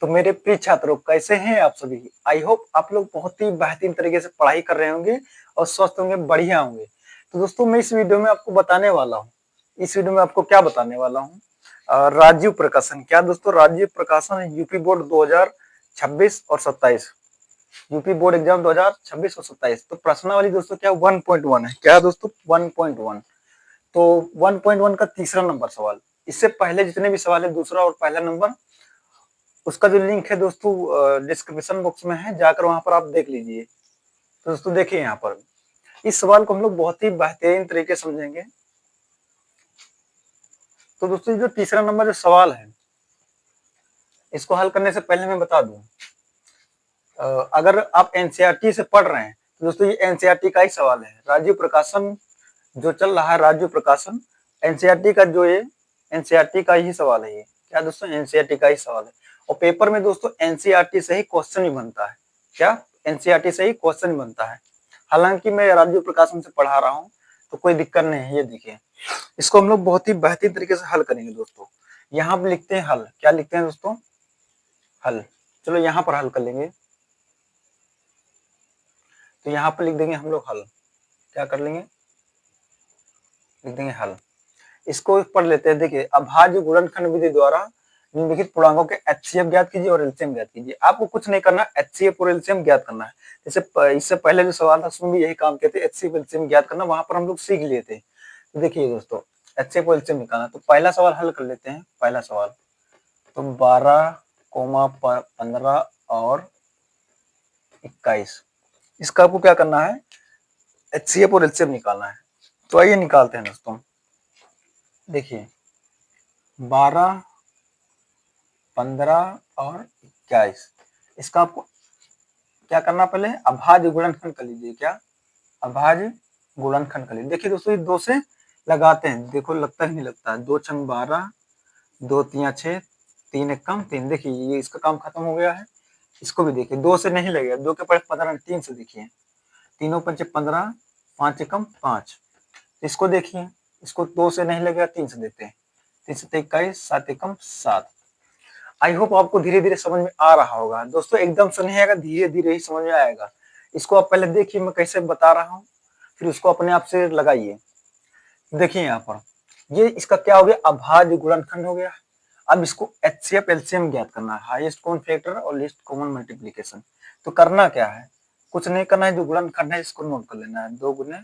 तो मेरे प्रिय छात्रों, कैसे हैं आप सभी? आई होप आप लोग बहुत ही बेहतरीन तरीके से पढ़ाई कर रहे होंगे और स्वस्थ होंगे, बढ़िया होंगे। तो दोस्तों, मैं इस वीडियो में आपको बताने वाला हूँ। इस वीडियो में आपको क्या बताने वाला हूँ? राजीव प्रकाशन। क्या दोस्तों? राजीव प्रकाशन यूपी बोर्ड 2026 और 27, यूपी बोर्ड एग्जाम 2026 और 27। तो प्रश्नावली दोस्तों क्या 1.1 है? क्या है दोस्तों? 1.1। तो 1.1 का तीसरा नंबर सवाल। इससे पहले जितने भी सवाल है, दूसरा और पहला नंबर, उसका जो लिंक है दोस्तों डिस्क्रिप्शन बॉक्स में है, जाकर वहां पर आप देख लीजिए। तो दोस्तों देखिए, यहाँ पर इस सवाल को हम लोग बहुत ही बेहतरीन तरीके से समझेंगे। तो दोस्तों, ये जो तीसरा नंबर जो सवाल है, इसको हल करने से पहले मैं बता दूं, अगर आप एनसीईआरटी से पढ़ रहे हैं तो दोस्तों ये एनसीईआरटी का ही सवाल है। राजीव प्रकाशन जो चल रहा है, राजीव प्रकाशन एनसीईआरटी का, जो ये एनसीईआरटी का ही सवाल है। ये क्या दोस्तों? एनसीईआरटी का ही सवाल है। और पेपर में दोस्तों एनसीईआरटी से ही क्वेश्चन ही बनता है। क्या? एनसीईआरटी से ही क्वेश्चन बनता है। हालांकि मैं राजीव प्रकाशन से पढ़ा रहा हूँ, तो कोई दिक्कत नहीं है। ये देखिए, इसको हम लोग बहुत ही बेहतरीन तरीके से हल करेंगे दोस्तों। यहाँ पर लिखते हैं हल। क्या लिखते हैं दोस्तों? हल। चलो यहाँ पर हल कर लेंगे। तो यहाँ पर लिख देंगे हम लोग हल। क्या कर लेंगे? लिख देंगे हल। इसको पढ़ लेते हैं। देखिए, अभाज्य गुणनखंड विधि द्वारा निम्नलिखित पूर्णांकों के एचसीएफ ज्ञात कीजिए और एलसीएम ज्ञात कीजिए। आपको कुछ नहीं करना, एचसीएफ और एलसीएम ज्ञात करना है। जैसे इससे पहले जो सवाल था उसमें भी यही काम किए थे, एचसीएफ एलसीएम ज्ञात करना, वहां पर हम लोग सीख लिए थे। तो देखिए दोस्तों, एचसीएफ और एलसीएम निकालना। तो पहला सवाल हल कर लेते हैं। पहला सवाल तो 12, 15 और 21, इसका आपको क्या करना है? एचसीएफ और एलसीएम निकालना है। तो आइए निकालते हैं दोस्तों। देखिए, 12, 15 और 21, इसका आपको क्या करना? पहले अभाज्य गुणनखंड कर लीजिए। क्या? अभाज्य गुणनखंड कर लीजिए। देखिए दोस्तों, ये दो से लगाते हैं। देखो, लगता ही नहीं लगता है। 2 छंग 12, 2 तिया 6, 3 एक कम 3। देखिए, ये इसका काम खत्म हो गया है। इसको भी देखिए, 2 से नहीं लगेगा। 2 के पड़े 15, 3 से देखिए, तीनों पंचे 15, 5 एकम 5। इसको देखिए, इसको 2 से नहीं लगेगा, 3 से देते हैं। 3 से 21, 7 एकम 7। आई होप आपको धीरे धीरे समझ में आ रहा होगा दोस्तों। एकदम से नहीं आएगा, धीरे धीरे ही समझ में आएगा। इसको आप पहले देखिए मैं कैसे बता रहा हूँ, फिर उसको अपने आप से लगाइए। देखिए यहाँ पर, ये इसका क्या हो गया? अभाज्य गुणनखंड हो गया। अब इसको एचसीएफ एलसीएम ज्ञात करना है, हाईएस्ट कॉमन फैक्टर और लीस्ट कॉमन मल्टीप्लीकेशन। तो करना क्या है? कुछ नहीं करना है। जो गुणनखंड है इसको नोट कर लेना है। 2 गुने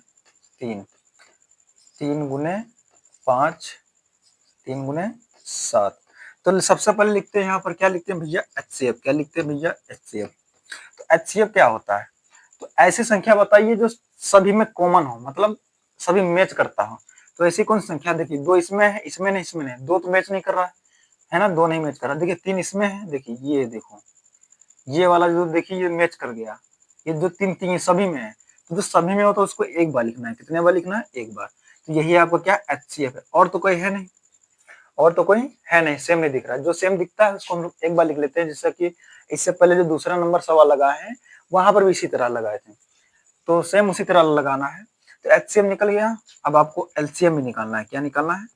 3, 3 गुने 5, 3 गुने 7। तो सबसे पहले लिखते हैं यहाँ पर, क्या लिखते हैं भैया? एचसीएफ। क्या लिखते हैं भैया? एचसीएफ। तो एचसीएफ क्या होता है? तो ऐसी संख्या बताइए जो सभी में कॉमन हो, मतलब सभी मैच करता हो। तो ऐसी कौन संख्या? देखिए, 2 इसमें है, इसमें नहीं, इसमें नहीं। 2 तो मैच नहीं कर रहा है ना, 2 नहीं मैच कर रहा। देखिए, 3 इसमें है। देखिए, ये देखो, ये वाला जो देखिए ये मैच कर गया। ये जो 3 3 सभी में है। तो जो सभी में हो तो उसको एक बार लिखना है। कितने बार लिखना है? एक बार। तो यही आपका क्या? एचसीएफ है। और तो कोई है नहीं, और तो कोई है नहीं। सेम नहीं दिख रहा है। जो सेम दिखता है उसको हम लोग एक बार लिख लेते हैं। जैसा कि इससे पहले जो दूसरा नंबर सवाल लगाए हैं, वहां पर भी इसी तरह लगाए थे, तो सेम उसी तरह लगाना है। तो एचसीएम निकल गया। अब आपको एलसीएम भी निकालना है। क्या निकालना है?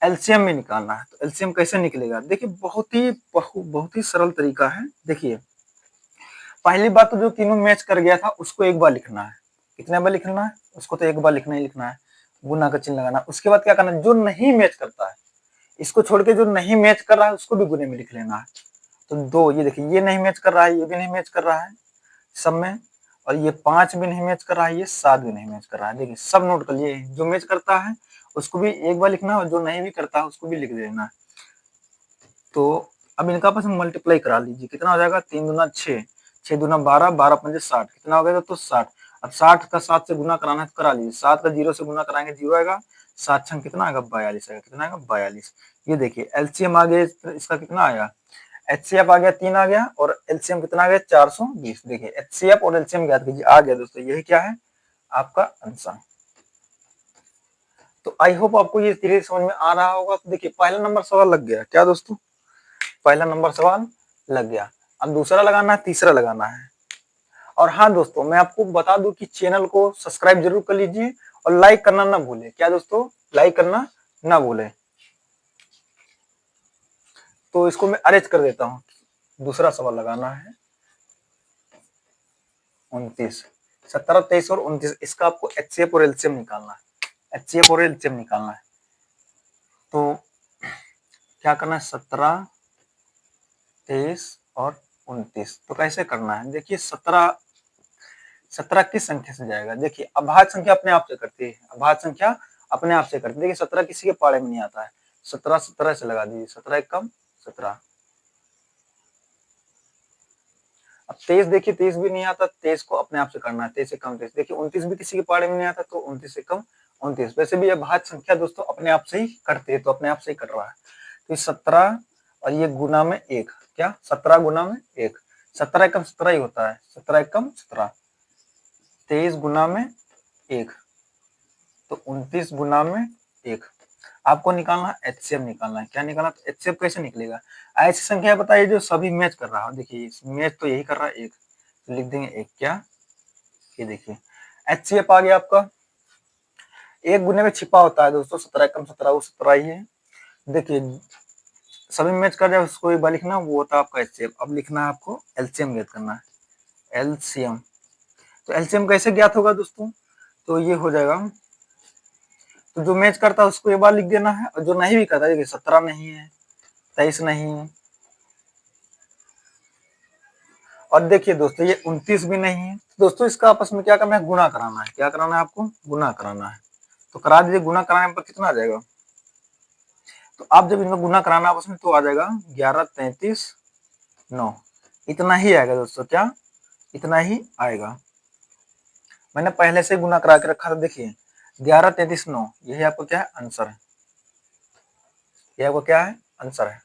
एलसीएम भी निकालना है। तो एलसीएम कैसे निकलेगा? देखिए, बहुत ही सरल तरीका है। देखिए, पहली बात तो जो तीनों मैच कर गया था उसको एक बार लिखना है। कितने बार लिखना है? उसको तो एक बार लिखना ही लिखना है। गुना का चिन्ह लगाना। उसके बाद क्या करना है? जो नहीं मैच करता है, इसको छोड़ के जो नहीं मैच कर रहा है उसको भी गुने में लिख लेना है। तो 2, ये देखिए, ये नहीं मैच कर रहा है, ये भी नहीं मैच कर रहा है सब में, और ये 5 भी नहीं मैच कर रहा है, ये 7 भी नहीं मैच कर रहा है। देखिए, सब नोट कर लिए। जो मैच करता है उसको भी एक बार लिखना है, और जो नहीं भी करता है उसको भी लिख देना है। तो अब इनका आपस में मल्टीप्लाई करा लीजिए। कितना हो जाएगा? 3 दूना 6, 6 दूना 12, 12 पंजे 60। कितना हो गया? तो 60। अब 60 का 7 से गुना कराना है तो करा लीजिए। 7 का 0 से गुना कराएंगे 0 आएगा। 7 छंग कितना आएगा? 42 आएगा। कितना आएगा? 42। ये देखिए, एलसीएम आ गया इसका। कितना आया? एचसीएफ आ गया 3 आ गया, और एलसीएम कितना आ गया? 420। देखिए, एचसीएफ और एलसीएम ज्ञात कीजिए। आ गया दोस्तों। यही क्या है? आपका आंसर। तो आई होप आपको ये धीरे समझ में आ रहा होगा। तो देखिए, पहला नंबर सवाल लग गया। क्या दोस्तों? पहला नंबर सवाल लग गया। अब दूसरा लगाना है, तीसरा लगाना है। और हाँ दोस्तों, मैं आपको बता दूं कि चैनल को सब्सक्राइब जरूर कर लीजिए और लाइक करना ना भूलें। क्या दोस्तों? लाइक करना ना भूलें। तो इसको मैं अरेंज कर देता हूँ। दूसरा सवाल लगाना है 29। 17, 23 और 29, इसका आपको एचसीएफ और एलसीएम निकालना है। एचसीएफ और एलसीएम निकालना है तो क्या करना है, 17, 23 और 29। तो कैसे करना है, देखिए 17 किस संख्या से जाएगा, देखिए अभाज्य संख्या अपने आप से करती है, अभाज्य संख्या अपने आप से करती है। देखिए 17 किसी के पाड़े में नहीं आता है, 17 17 से लगा दीजिए, 17 एकम 17। अब 23, देखिए 23 भी नहीं आता, 23 को अपने आप से करना है, 23 से कम 23। देखिए 29 भी किसी के पाड़े में नहीं आता, तो 29 से कम 29। वैसे भी अभाज्य संख्या दोस्तों अपने आप से ही करती है, तो अपने आप से ही कर रहा है। तो 17 और ये गुना में 1, क्या 17 गुना में 1, 17 एकम 17 ही होता है, 17 एकम 17। 23 गुना में 1, तो 29 गुना में 1। आपको निकालना है एचसीएफ निकालना है। क्या निकालना, तो एचसीएफ कैसे निकलेगा, ऐसी संख्या बताइए जो सभी मैच कर रहा हो। देखिए मैच तो यही कर रहा है 1, तो लिख देंगे 1, क्या ये देखिए एचसीएफ आ गया आपका। 1 गुने में छिपा होता है दोस्तों 17 एकम 17, वो 17 ही है। देखिए सभी मैच कर जाए उसको एक बार लिखना, वो होता है आपका एचसीएफ। अब लिखना है आपको एलसीएम ज्ञात करना है, एलसीएम। तो एलसीएम कैसे ज्ञात होगा दोस्तों, तो ये हो जाएगा, तो जो मैच करता है उसको एक बार लिख देना है, और जो नहीं भी करता है, देखिए 17 नहीं है, 23 नहीं है, और देखिए दोस्तों ये 29 भी नहीं है। तो दोस्तों इसका आपस में क्या करना है, गुना कराना है। क्या कराना है आपको, गुना कराना है। तो करा दीजिए, गुना कराने पर कितना आ जाएगा, तो आप जब इनको गुना कराना आपस में, तो आ जाएगा 11, 33, 9। इतना ही आएगा दोस्तों, क्या इतना ही आएगा। मैंने पहले से गुना करा के रखा था, देखिए 11, 33, 9, यही आपको क्या है, आंसर है। ये आपको क्या है, आंसर है।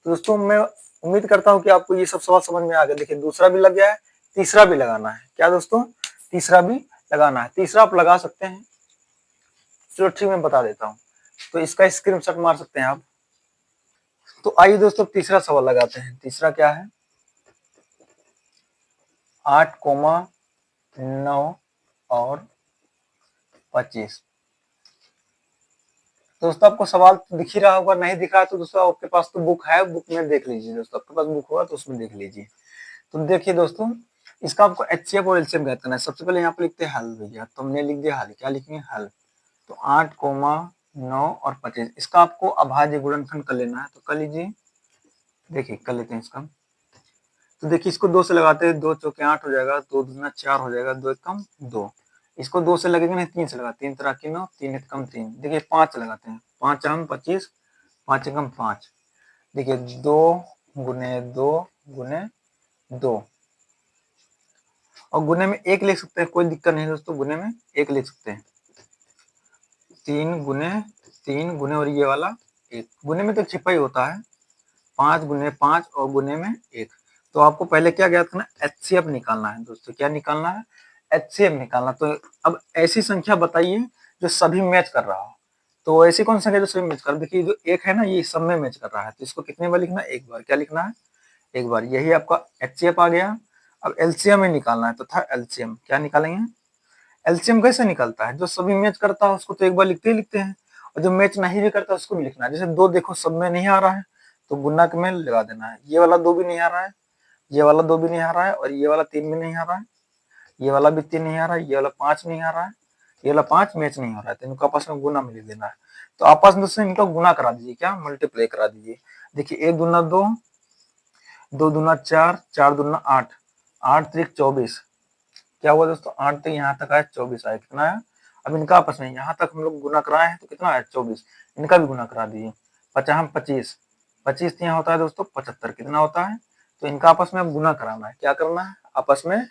तो दोस्तों मैं उम्मीद करता हूँ कि आपको ये सब सवाल समझ में आ गया। देखिए दूसरा भी लग गया है, तीसरा भी लगाना है। क्या दोस्तों, तीसरा भी लगाना है। तीसरा आप लगा सकते हैं, चलो ठीक मैं बता देता हूँ। तो इसका स्क्रीनशॉट मार सकते हैं आप। तो आइए दोस्तों तीसरा सवाल लगाते हैं। तीसरा क्या है, 8,9 और 25। दोस्तों आपको सवाल तो दिख ही रहा होगा, नहीं दिख रहा तो दोस्तों आपके पास तो बुक है, बुक में देख लीजिए। दोस्तों आपके पास बुक होगा तो उसमें देख लीजिए। तो देखिए दोस्तों इसका आपको एचसीएफ और एलसीएम ज्ञात करना है। सबसे पहले यहाँ पे लिखते हैं हल भैया, तो हमने लिख दिया हल। क्या लिखेंगे, हल। तो 8,9 और 25, इसका आपको अभाज्य गुणनखंड कर लेना है। तो कर लीजिए, देखिए कर लेते हैं इसका। तो देखिए इसको 2 से लगाते हैं, 2 चौके 8 हो जाएगा, 2 दूना 4 हो जाएगा, 2 एकम 2। इसको 2 से लगेगा नहीं, 3 से लगा, 3 तरह की 9, 3 एकम 3। देखिए 5 लगाते हैं, 5 हम 25, 5 एकम 5। देखिए 2 गुने 2 गुने 2, और गुने में 1 लिख सकते हैं, कोई दिक्कत नहीं दोस्तों, गुने में 1 लिख सकते हैं। 3 गुने 3 गुने, और ये वाला 1 गुने में तो छिपा ही होता है, 5 गुने 5 और गुने में 1। तो आपको पहले क्या ज्ञात करना है, एचसीएफ निकालना है दोस्तों। क्या निकालना है, एचसीएफ निकालना। तो अब ऐसी संख्या बताइए जो सभी मैच कर रहा हो। तो ऐसी कौन संख्या जो सभी मैच कर रहा है, देखिए जो 1 है ना, ये सब में मैच कर रहा है, तो इसको कितने बार लिखना है, 1 बार। क्या लिखना है, 1 बार। यही आपका एचसीएफ आ गया। अब एलसीएम ही निकालना है, तो था एलसीएम। क्या निकालेंगे, एलसीएम कैसे निकलता है, जो सभी मैच करता है उसको तो एक बार लिखते ही लिखते हैं, और जो मैच नहीं भी करता उसको भी लिखना है। जैसे 2 देखो सब में नहीं आ रहा है, तो गुना में लगा देना है। ये वाला 2 भी नहीं आ रहा है, ये वाला 2 भी नहीं आ रहा है, और ये वाला 3 भी नहीं आ रहा है, ये वाला भी 3 नहीं आ रहा है, ये वाला 5 नहीं आ रहा है, ये वाला 5 मैच नहीं हो रहा है, तो इनको आपस में गुना में लिख देना है। तो आपस में से इनका गुना करा दीजिए, क्या मल्टीप्लाई करा दीजिए। देखिए 1 दूना 2, 2 दूना 4, 4 दूना 8, 8 त्रिक 24। क्या हुआ दोस्तों, 8 तक यहाँ तक आया, 24 आया, कितना आया। अब इनका आपस में यहाँ तक हम लोग गुना कराए हैं, तो कितना आया, 24। इनका भी गुना करा दीजिए। 50 25, 25 यहाँ होता है दोस्तों 75, कितना होता है। तो इनका आपस में गुना कराना है। क्या करना है, आपस में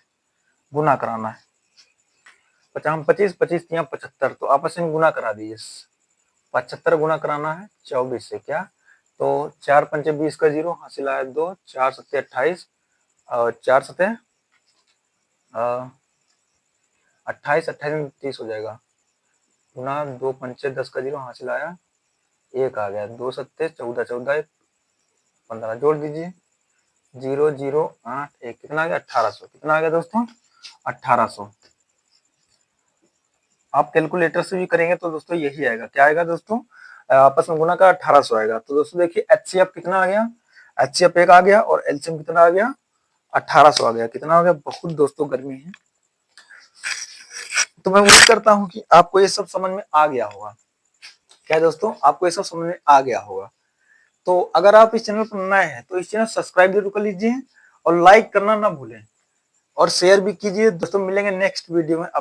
गुना कराना है। 50 25, 25 यहाँ 75, तो आपस में गुना करा दीजिए। 75 गुना कराना है 24 से, क्या, तो 4 पंचे 20 का 0 हासिल आया 2, 4 सत्ते 28, और 4 सत्ते 28, 28 30 हो जाएगा, गुना 2 पंचे 10 का 0 हासिल आया 1 आ गया, 2 सत्ते 14, 14 15, जोड़ दीजिए 0 0 8 1, कितना आ गया, 1800। कितना आ गया दोस्तों, 1800। आप कैलकुलेटर से भी करेंगे तो दोस्तों यही आएगा। क्या आएगा दोस्तों, आपस में गुना का 1800 आएगा। तो दोस्तों देखिए एचसीएफ कितना आ गया, HCF 1 आ गया और LCM कितना आ गया 1800 आ गया। कितना हो गया? बहुत दोस्तों गर्मी है। तो मैं उम्मीद करता हूं कि आपको ये सब समझ में आ गया होगा। क्या दोस्तों, आपको ये सब समझ में आ गया होगा। तो अगर आप इस चैनल पर नए हैं तो इस चैनल सब्सक्राइब जरूर कर लीजिए और लाइक करना ना भूलें और शेयर भी कीजिए। दोस्तों मिलेंगे नेक्स्ट वीडियो में।